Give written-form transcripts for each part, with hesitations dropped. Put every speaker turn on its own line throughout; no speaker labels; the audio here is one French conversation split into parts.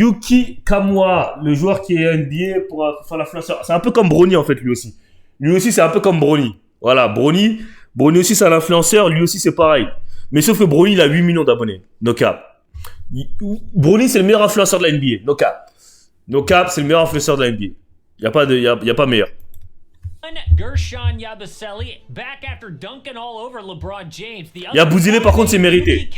Yuki Kawamura, le joueur qui est NBA pour faire l'influenceur. C'est un peu comme Bronny en fait, lui aussi. Lui aussi, c'est un peu comme Bronny. Voilà, Bronny aussi, c'est un influenceur. Lui aussi, c'est pareil. Mais sauf que Bronny, il a 8 millions d'abonnés. No cap. Bronny, c'est le meilleur influenceur de la NBA. No cap. No cap, c'est le meilleur influenceur de la NBA. Il n'y a pas meilleur. Bouzilé, par contre, c'est mérité.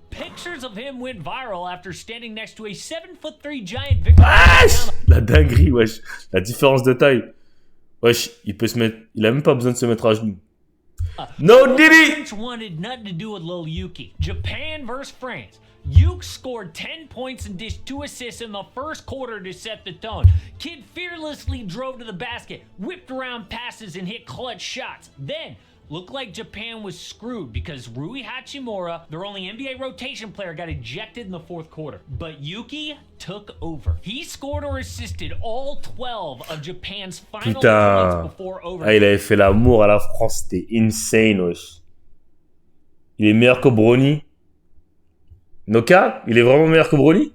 Pictures of him went viral after standing next to a 7'3" giant Victor.
La dinguerie, wesh. La différence de taille. Wesh, il a même pas besoin de se mettre à genoux. No Diddy!
Wanted nothing to do with Lil Yuki. Japan versus France. Yuki scored 10 points and dished 2 assists in the first quarter to set the tone. Kid fearlessly drove to the basket, whipped around passes and hit clutch shots. Then looked like Japan was screwed because Rui Hachimura, their only NBA rotation player, got ejected in the fourth quarter. But Yuki took over. He scored or assisted all 12 of Japan's final points before overtime.
Il avait fait l'amour à la France, c'était insane, wesh. Il est meilleur que Bronny. Noka, il est vraiment meilleur que Bronny?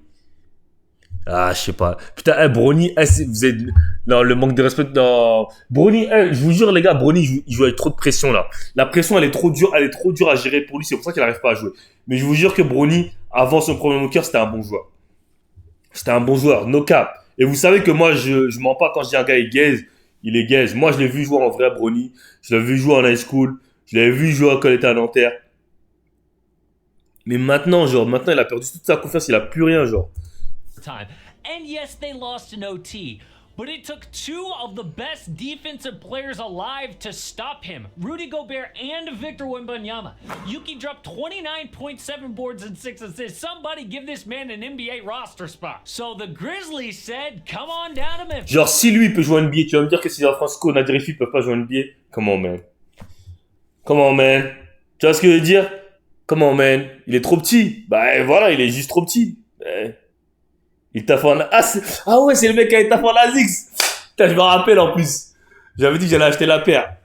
Ah, je sais pas. Putain, Bronny, vous êtes... Non, le manque de respect... Non. Bronny, je vous jure, les gars, Bronny, il joue avec trop de pression, là. La pression, elle est trop dure à gérer pour lui. C'est pour ça qu'il n'arrive pas à jouer. Mais je vous jure que Bronny, avant son premier knocker, c'était un bon joueur. C'était un bon joueur, no cap. Et vous savez que moi, je mens pas quand je dis un gars est gaze. Il est gaze. Moi, je l'ai vu jouer en vrai, Bronny. Je l'ai vu jouer en high school. Je l'avais vu jouer quand il était à Nanterre. Mais maintenant, il a perdu toute sa confiance. Il a plus rien, genre.
And yes, they lost in OT, but it took 2 of the best defensive players alive to stop him, Rudy Gobert and Victor Wembanyama. Yuki dropped 29.7 boards and 6 assists. Somebody give this man an NBA roster spot. So the Grizzlies said, come on down to Memphis.
Genre, si lui peut jouer en NBA, tu vas me dire que si Francisco Nadrifi peut pas jouer en NBA? Comment, man? Comment, man? Tu vois ce que je veux dire? Comment, man? Il est trop petit. Bah voilà, il est juste trop petit. Il t'a fait en... Ah ouais, c'est le mec qui a été fait en Azix. Putain, je me rappelle en plus. J'avais dit que j'allais acheter la paire.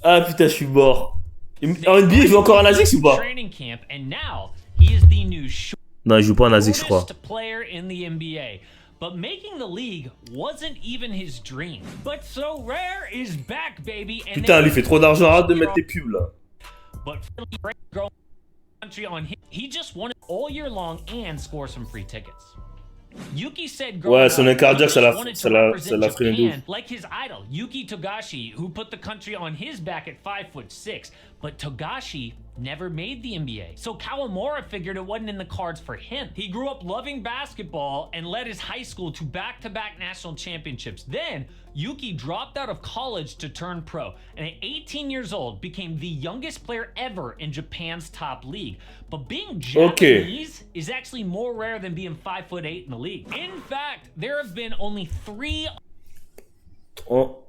Ah putain, je suis mort. En NBA, il joue encore en Azix ou pas? Non, il joue pas en Azix, je crois.
But making the league wasn't even his dream. But So Rare is back, baby.
Putain, lui fait trop d'argent, arrête de mettre tes pubs là.
But he just won it all year long and score some free tickets. Yuki said
ouais, son nez cardiaque, ça l'a freiné de ouf.
Like his idol, Yuki Togashi, who put the country on his back at 5'6", but Togashi never made the NBA. So Kawamura figured it wasn't in the cards for him. He grew up loving basketball and led his high school to back-to-back national championships. Then, Yuki dropped out of college to turn pro, and at 18 years old, became the youngest player ever in Japan's top league. But being Japanese is actually more rare than being 5'8" in the league. In fact, there have been only 3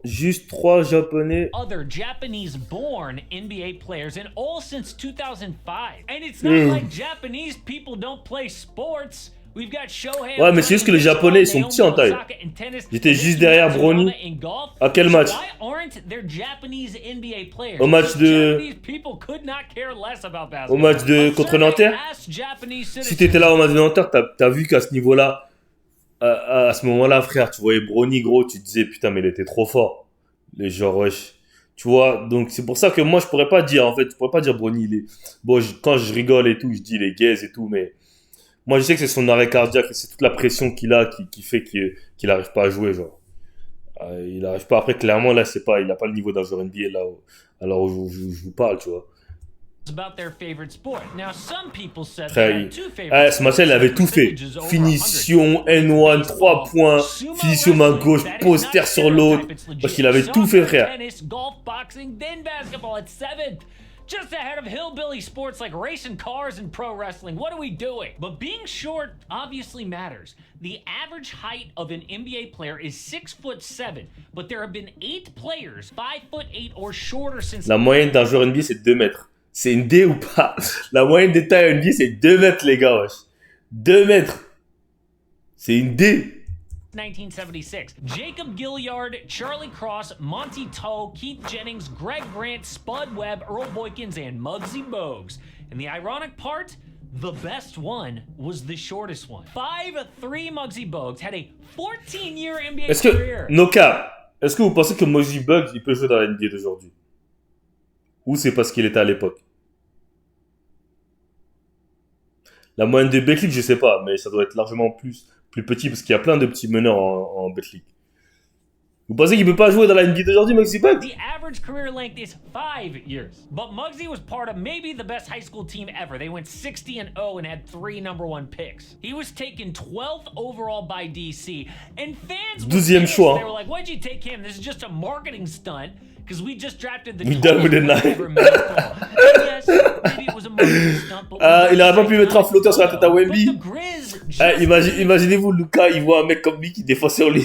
juste 3 japonais.
Other Japanese-born NBA players, and all since 2005. And it's not like Japanese people don't play sports. We've got Shohei.
Ouais, mais c'est juste que les Japonais ils sont petits en taille. J'étais juste derrière Bronny. À quel match? Au match de contre Nanterre. Si t'étais là au match de Nanterre, t'as vu qu'à ce niveau-là, à ce moment-là, frère, tu voyais Bronny gros, tu te disais putain mais il était trop fort. Les genre wesh. Tu vois, donc c'est pour ça que moi je pourrais pas dire Bronny il est bon. Quand je rigole et tout, je dis les gays et tout, mais moi, je sais que c'est son arrêt cardiaque et c'est toute la pression qu'il a qui fait qu'il n'arrive pas à jouer, genre. Il n'arrive pas. Après, clairement, là, il n'a pas le niveau d'un joueur NBA, là, alors où je vous parle, tu vois. Frère, ce match-là, il avait tout fait. Finition, N1, 3 points, finition main gauche, poster sur l'autre. Parce qu'il avait tout fait, frère.
Just ahead of hillbilly sports like racing cars and pro wrestling. What are we doing? But being short obviously matters. The average height of an NBA player is 6'7", but there have been 8 players 5'8" or shorter since.
La moyenne d'un joueur NBA c'est 2 mètres. C'est une D ou pas? La moyenne des tailles NBA c'est 2 mètres les gars, wesh. 2 mètres. C'est une D.
1976. Jacob Gilliard, Charlie Cross, Monty Toe, Keith Jennings, Greg Grant, Spud Webb, Earl Boykins, and Muggsy Bogues. And the ironic part, The best one was the shortest one. 5'3" Muggsy Bogues had a 14-year NBA
Est-ce
career.
que, Noka, est-ce que vous pensez que Muggsy Bogues, il peut jouer dans la NBA d'aujourd'hui? Ou c'est parce qu'il était à l'époque? La moyenne de Betclic, je sais pas, mais ça doit être largement plus petit parce qu'il y a plein de petits meneurs en Betclic. Vous pensez qu'il peut pas jouer dans la NBA d'aujourd'hui, Muggsy Bogues?
The average career length is 5 years. But Muggsy was part of maybe the best high school team ever. They went 60-0 and had 3 #1 picks. He was taken 12th overall by DC. And fans
12e choix.
They were like, why'd you take him? This is just a marketing stunt. Because we just drafted the
We done with the night.
Yes, maybe it was a marketing stunt, but
il aurait pas pu mettre un flotteur sur la tête à Wemby.
But the Grizz
Imaginez-vous, Lucas, il voit un mec comme lui qui défend sur lui.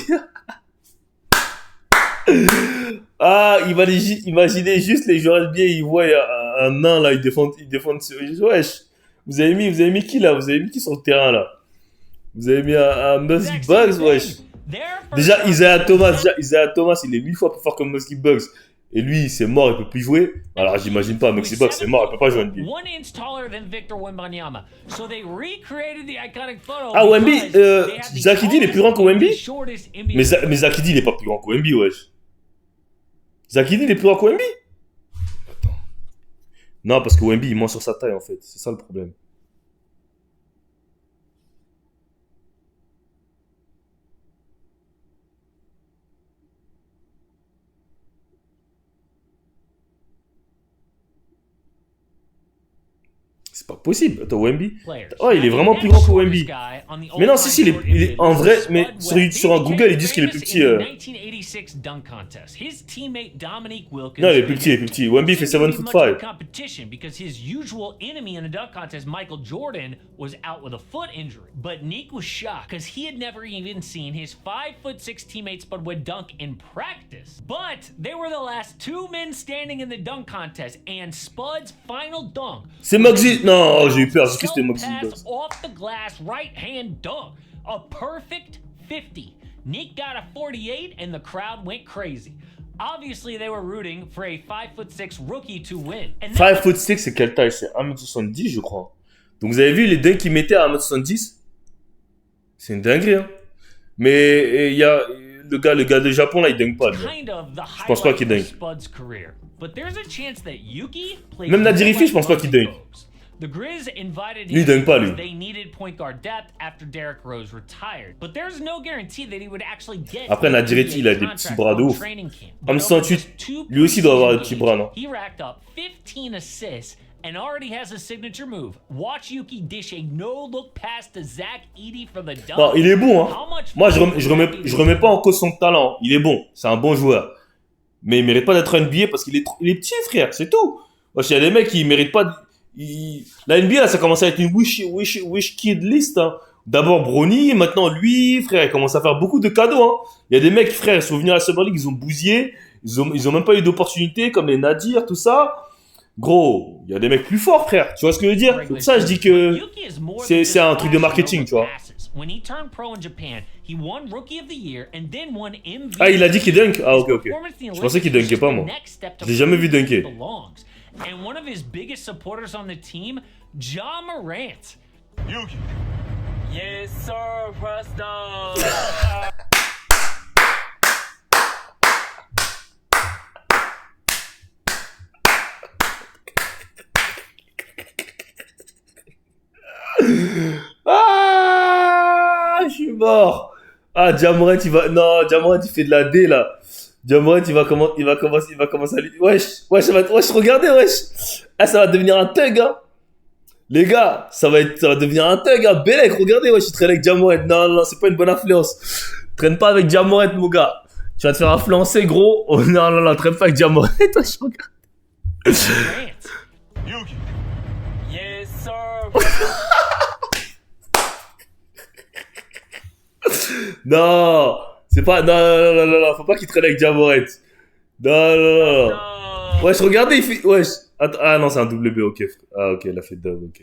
Imaginez juste les joueurs NBA, ils voient un nain là, ils défendent sur lui. Wesh, vous avez mis qui là? Vous avez mis qui sur le terrain là? Vous avez mis un Muggsy Bogues, wesh. Déjà, Isaiah Thomas, il est 1000 fois plus fort que Muggsy Bogues. Et lui, c'est mort, il peut plus jouer. Alors, j'imagine pas, Muggsy Bogues, c'est mort, il peut pas jouer NBA. Ah, Wemby, Zach Edey, il est plus grand que Wemby? Mais Zach Edey, il est pas plus grand que Wemby, wesh. Zach Edey, il est plus grand que Wemby? Attends. Non, parce que Wemby, il ment sur sa taille, en fait. C'est ça le problème. C'est pas possible. Attends, Wemby. Oh, il est vraiment plus grand que Wemby. Mais non, si, il est en vrai. Mais sur un Google, ils disent qu'il est plus petit. Non, il est plus petit, Wemby fait 7'5".
Because his usual enemy in the dunk contest, Michael Jordan, was out with a foot injury. But Nick was shocked because he had never even seen his 5'6" teammate Spud Webb dunk in practice. But they were the last 2 men standing in the dunk contest, and Spud's final dunk.
C'est Muggsy. Non, j'ai eu peur, j'ai cru que c'était Muggsy Bogues.
Off the glass right hand dunk. A perfect 50. Nick got a 48 and the crowd went crazy. Obviously, they were rooting for a 5'6" rookie to win.
5'6", c'est quelle taille? C'est 1m70, je crois. Donc, vous avez vu les dunks qu'il mettait à 1m70? C'est une dinguerie, hein. Mais il y a le gars de Japon, là, il dunk pas. Je pense pas qu'il dunk. Même Nadirifi, je pense pas qu'il dunk.
The Grizz invited
lui, il dunk pas, lui.
They needed point guard depth after Derrick Rose retired. But there's no guarantee that he would actually get.
Après, Nadirifi, il a des petits bras de ouf. 1m68, lui aussi doit avoir des petits bras, non?
He racked up 15 assists and already has a signature move. Watch Yuki dish a no-look pass to Zach Edey for the dunk.
Bon, il est bon, hein. Moi, je remets pas en cause son talent. Il est bon, c'est un bon joueur. Mais il mérite pas d'être NBA parce qu'il est petit, frère, c'est tout. Il y a des mecs qui méritent pas... La NBA, là, ça commence à être une wish kid list. Hein. D'abord Bronny, maintenant lui, frère, il commence à faire beaucoup de cadeaux. Hein. Il y a des mecs, frère, ils sont venus à la Summer League, ils ont bousillé, ils ont même pas eu d'opportunité, comme les Nadir, tout ça. Gros, il y a des mecs plus forts, frère. Tu vois ce que je veux dire? Donc ça, je dis que c'est un truc de marketing, tu vois. Ah, il a dit qu'il dunk? Ah, ok. Je pensais qu'il dunkait pas, moi. Je l'ai jamais vu dunker.
And one of his biggest supporters on the team, Ja Morant.
Yuki. Yes, sir, Presto.
Ah, je suis mort. Ah, Ja Morant, il va... Non, Ja Morant, il fait de la D, là. Ja Morant, il va commencer à lui... Wesh, regardez, wesh. Ah, ça va devenir un thug, hein. Les gars, ça va devenir un thug, hein. Belek, regardez, wesh, il traîne avec Ja Morant. Non, c'est pas une bonne influence. Traîne pas avec Ja Morant, mon gars. Tu vas te faire influencer, gros. Oh, non, traîne pas avec Ja Morant, wesh, regarde.
Yuki. Yes, sir.
Non, c'est pas... Non, faut pas qu'il traîne avec Ja Morant. Non. Wesh, regardez, il fait... Wesh. Attends, ah non, c'est un WB, ok. Ah, ok, il a fait dub, ok.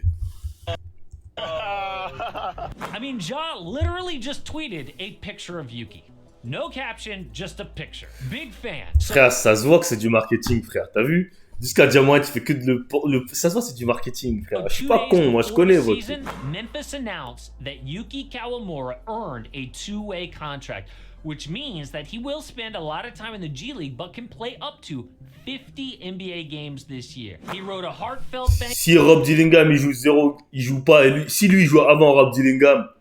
I mean, Ja literally just tweeted a picture of Yuki. No caption, just a picture. Big fan.
Frère, ça se voit que c'est du marketing, frère. T'as vu? Jusqu'à Diamant, tu fais que de ça se voit, c'est du marketing, frère. Je suis pas con, moi, je connais votre.
Season, Memphis announced that Yuki Kawamura earned a two-way contract, which means that he will spend a lot of time in the G League, but can play up to 50 NBA games this year. He wrote a heartfelt thank you.
Si Rob Dillingham, il joue 0, il joue pas, et lui, si lui, il joue avant Rob Dillingham,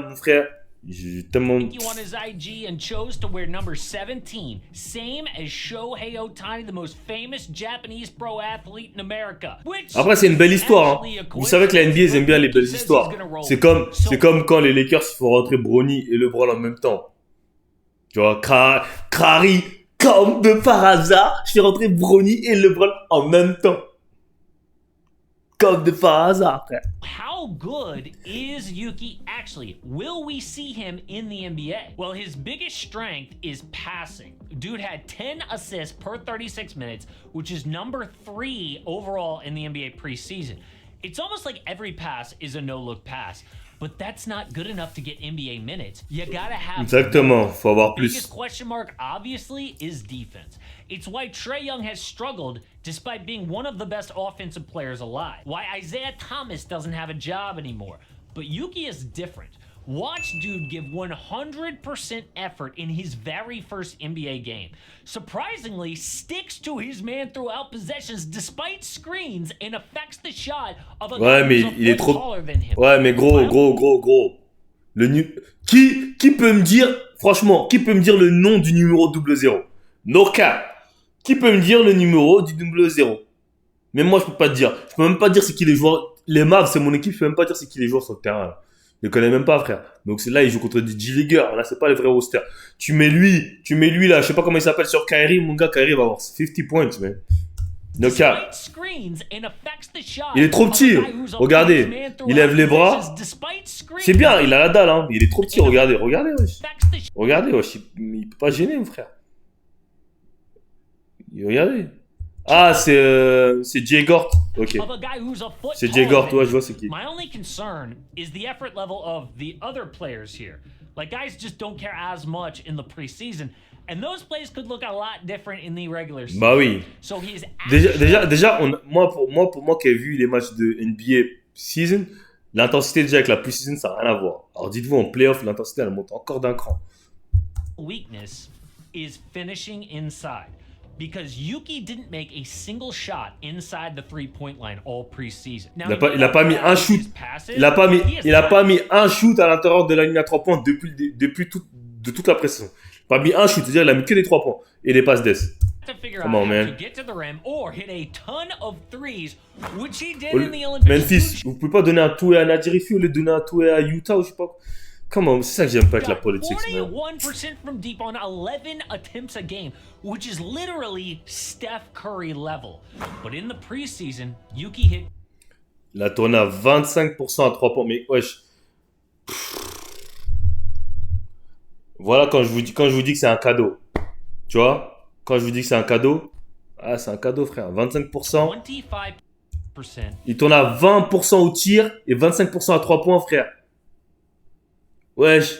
mon frère, j'ai tellement...
On his IG and chose to wear number 17, same as Shohei Ohtani, the most famous Japanese pro athlete in America.
Après, c'est une belle histoire. Hein. Vous savez que la NBA, ils aiment bien les belles histoires. C'est comme quand les Lakers font rentrer Bronny et LeBron en même temps. Tu vois, Crary, comme de par hasard, je fais rentrer Bronny et LeBron en même temps. Comme de par hasard, frère.
How good is Yuki actually? Will we see him in the NBA? Well, his biggest strength is passing. Dude had 10 assists per 36 minutes, which is number 3 overall in the NBA preseason. It's almost like every pass is a no-look pass, but that's not good enough to get NBA minutes. You gotta have...
Exactement, faut avoir plus.
The biggest question mark, obviously, is defense. It's why Trae Young has struggled despite being one of the best offensive players alive. Why Isaiah Thomas doesn't have a job anymore. But Yuki is different. Watch dude give 100% effort in his very first NBA game. Surprisingly, sticks to his man throughout possessions despite screens and affects the shot of a guy who's a foot taller than him.
Ouais, mais gros. Qui peut me dire, franchement, qui peut me dire le nom du numéro 00? No cap. Qui peut me dire le numéro du 00? Même moi, je peux pas te dire. Je peux même pas dire c'est qui les joueurs. Les Mavs, c'est mon équipe. Je peux même pas dire c'est qui les joueurs sur le terrain. Là. Je les connais même pas, frère. Donc c'est là, ils jouent contre des G-Leaguers. Là, c'est pas les vrais rosters. Tu mets lui là. Je sais pas comment il s'appelle sur Kyrie. Mon gars, Kyrie va avoir 50 points, man. No cap. Il est trop petit. Regardez. Il lève les bras. C'est bien. Il a la dalle, hein. Il est trop petit. Regardez, wesh. Regardez, wesh. Il peut pas gêner, mon frère. Regardez. Ah, c'est Jay Gort. Ok. C'est Jay Gort, ouais, je vois c'est qui.
My only concern is the effort level of the other players here. Like, guys just don't care as much in the preseason. And those plays could look a lot different in the regular season.
Bah oui.
So he's
déjà pour moi qui ai vu les matchs de NBA season, l'intensité déjà avec la preseason, ça n'a rien à voir. Alors dites-vous, en playoff, l'intensité, elle monte encore d'un cran.
Weakness is finishing inside. Because Yuki didn't make a single shot inside the three-point line all preseason.
Il a pas mis un shoot. Il a pas mis un shoot à l'intérieur de la ligne à 3 points depuis toute la pré-saison. Il a pas mis un shoot, c'est-à-dire il a mis que des 3 points et les passes d'ess. Come on, man. Memphis, vous pouvez pas donner un two-way à Nadjirifi au lieu de donner un two-way à Utah ou je sais pas. Comment, c'est ça que j'aime pas avec la politique, man.
41% from deep on 11 attempts a game, which is literally Steph Curry level. But in the preseason, Yuki hit.
Il a tourné à 25% à 3 points, mais wesh. Voilà quand je vous dis que c'est un cadeau. Tu vois? Quand je vous dis que c'est un cadeau, ah, c'est un cadeau, frère. 25%.
25%.
Il tourne à 20% au tir et 25% à 3 points, frère. Wesh.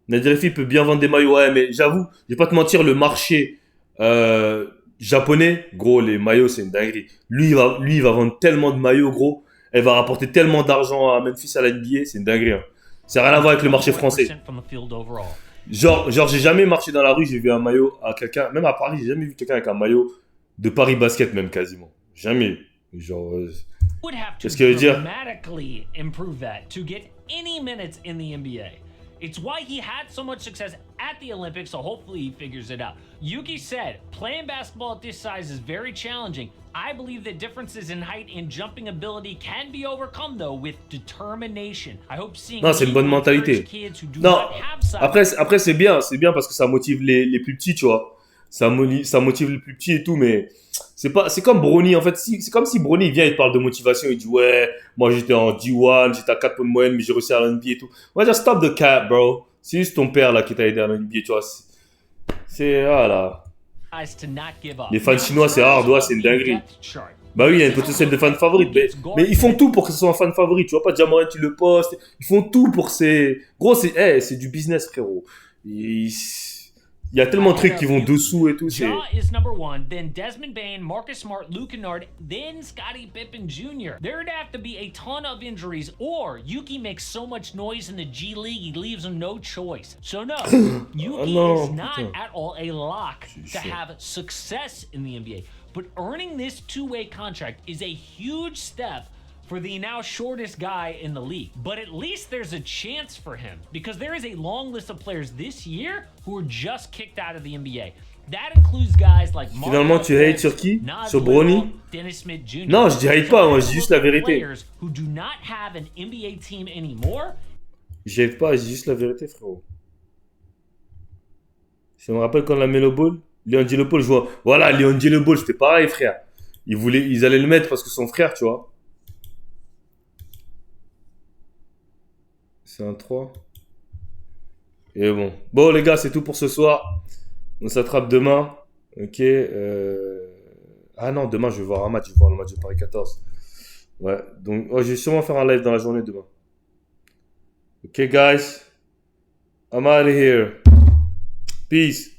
Nadjirifi peut bien vendre des maillots. Ouais, mais j'avoue, je vais pas te mentir, le marché japonais, gros, les maillots, c'est une dinguerie. Lui, il va vendre tellement de maillots, gros. Elle va rapporter tellement d'argent à Memphis à la NBA, c'est une dinguerie. Hein. Ça n'a rien à voir avec le marché français. Genre, j'ai jamais marché dans la rue, j'ai vu un maillot à quelqu'un, même à Paris, j'ai jamais vu quelqu'un avec un maillot de Paris Basket, même quasiment. Jamais. Genre, qu'est-ce qu'il veut dire?
Dramatically improve that to get any minutes in the NBA. It's why he had so much success at the Olympics, so hopefully he figures it out. Yuki said, playing basketball at this size is very challenging. I believe that differences in height and jumping ability can be overcome, though, with determination. I hope seeing
non, c'est une bonne mentalité. Non, après c'est bien parce que ça motive les plus petits, tu vois. Ça motive les plus petits et tout, mais c'est comme Bronny, en fait. C'est comme si Bronny vient et te parle de motivation. Il dit, ouais, moi j'étais en D1, j'étais à 4 points de moyenne, mais j'ai réussi à l'NBA et tout. Ouais, just stop the cap, bro. C'est juste ton père là qui t'a aidé à l'NBA, tu vois. Voilà. Les fans chinois, c'est hard, ouais, c'est une dinguerie. Bah oui, il y a une potentiel de fans favorites, mais ils font tout pour que ce soit un fan favori. Tu vois pas, Jamoran, tu le postes. Ils font tout pour ces. Gros, c'est du business, frérot. Ils Il y a tellement de trucs qui vont dessous et tout. C'est...
Ja is number 1, then Desmond Bain, Marcus Smart, Luke Kennard, then Scottie Pippen Jr. There'd have to be a ton of injuries, or Yuki makes so much noise in the G League he leaves him no choice. So no, Yuki is not at all a lock to have success in the NBA. But earning this two-way contract is a huge step for the now shortest guy in the league. But at least there's a chance for him, because there is a long list of players this year who were just kicked out of the NBA. That includes guys like
Finalement, tu hates sur qui? Sur Bronny?
Dennis Smith Jr.
Non, je dis hate pas, moi je dis juste la vérité.
Who do not have an NBA team anymore.
Je hate pas, je dis juste la vérité, frérot. Ça me rappelle quand la Melo Ball, Leon Ball, je vois. Voilà, Leon Ball, c'était pareil, frère. Ils allaient le mettre parce que son frère, tu vois. C'est un 3. Et bon. Bon, les gars, c'est tout pour ce soir. On s'attrape demain. Ok. Ah non, demain, je vais voir un match. Je vais voir le match de Paris 14. Ouais. Donc, je vais sûrement faire un live dans la journée demain. Ok, guys. I'm out of here. Peace.